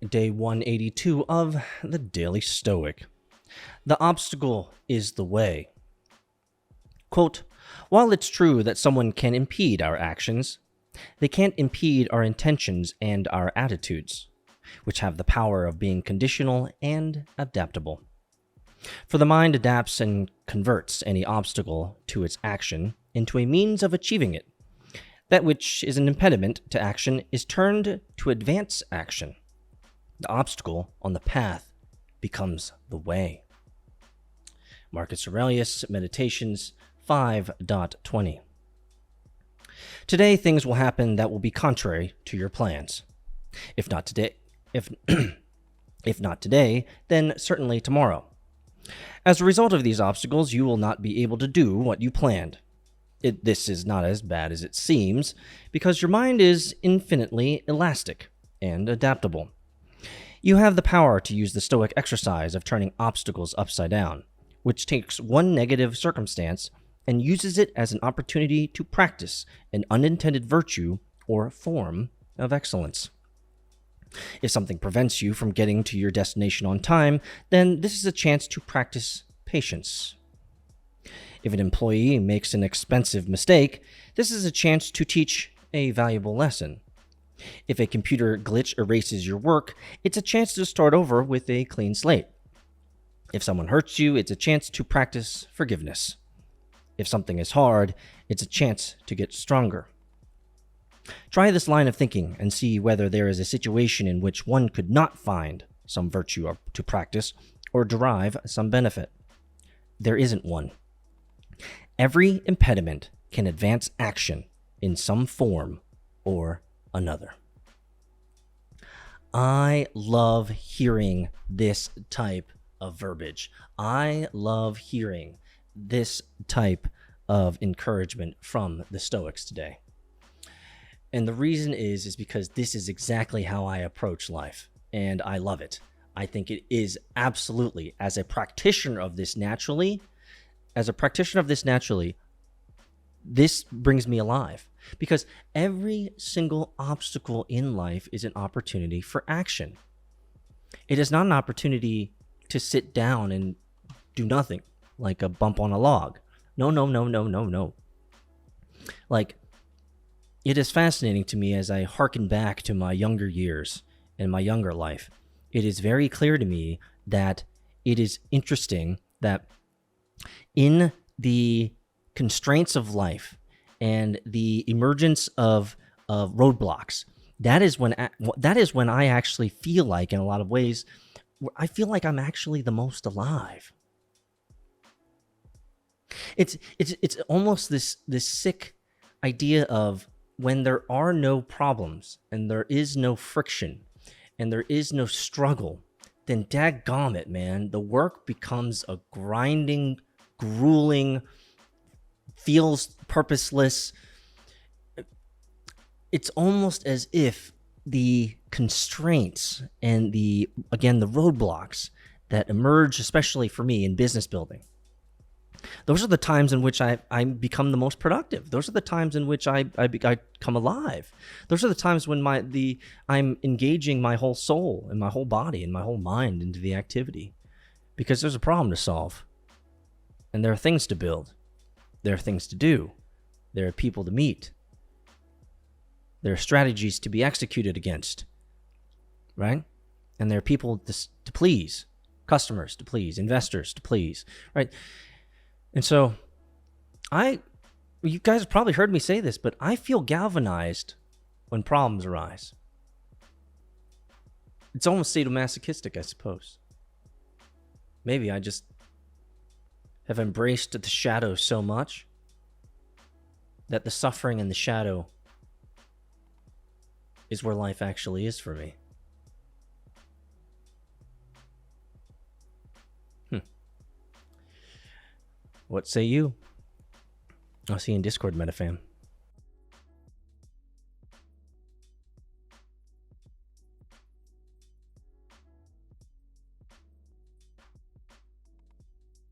day 182 of the Daily Stoic. The obstacle is the way. Quote, while it's true that someone can impede our actions, they can't impede our intentions and our attitudes, which have the power of being conditional and adaptable. For the mind adapts and converts any obstacle to its action into a means of achieving it. That which is an impediment to action is turned to advance action. The obstacle on the path becomes the way. Marcus Aurelius, Meditations 5.20. Today, things will happen that will be contrary to your plans. If not today, if not today, then certainly tomorrow. As a result of these obstacles, you will not be able to do what you planned. This is not as bad as it seems, because your mind is infinitely elastic and adaptable. You have the power to use the Stoic exercise of turning obstacles upside down, which takes one negative circumstance and uses it as an opportunity to practice an unintended virtue or form of excellence. If something prevents you from getting to your destination on time, then this is a chance to practice patience. If an employee makes an expensive mistake, this is a chance to teach a valuable lesson. If a computer glitch erases your work, it's a chance to start over with a clean slate. If someone hurts you, it's a chance to practice forgiveness. If something is hard, it's a chance to get stronger. Try this line of thinking and see whether there is a situation in which one could not find some virtue to practice or derive some benefit. There isn't one. Every impediment can advance action in some form or another. I love hearing this type of verbiage. I love hearing this type of encouragement from the Stoics today. And the reason is because this is exactly how I approach life, and I love it. I think it is absolutely, as a practitioner of this naturally, this brings me alive, because every single obstacle in life is an opportunity for action. It is not an opportunity to sit down and do nothing, like a bump on a log. No. Like, it is fascinating to me as I hearken back to my younger years and my younger life. It is very clear to me that it is interesting that in the constraints of life and the emergence of roadblocks, that is when I actually feel like, in a lot of ways, I feel like I'm actually the most alive. It's almost this sick idea of when there are no problems and there is no friction and there is no struggle, then dadgummit, man, the work becomes a grinding, grueling, feels purposeless. It's almost as if the constraints and the roadblocks that emerge, especially for me in business building, those are the times in which I become the most productive. Those are the times in which I come alive. Those are the times when I'm engaging my whole soul and my whole body and my whole mind into the activity, because there's a problem to solve, and there are things to build, there are things to do, there are people to meet, there are strategies to be executed against, right? And there are people to please, customers to please, investors to please, right? And so you guys have probably heard me say this, but I feel galvanized when problems arise. It's almost sadomasochistic, I suppose. Maybe I just have embraced the shadow so much that the suffering and the shadow is where life actually is for me. What say you? I'll see you in Discord, MetaFam.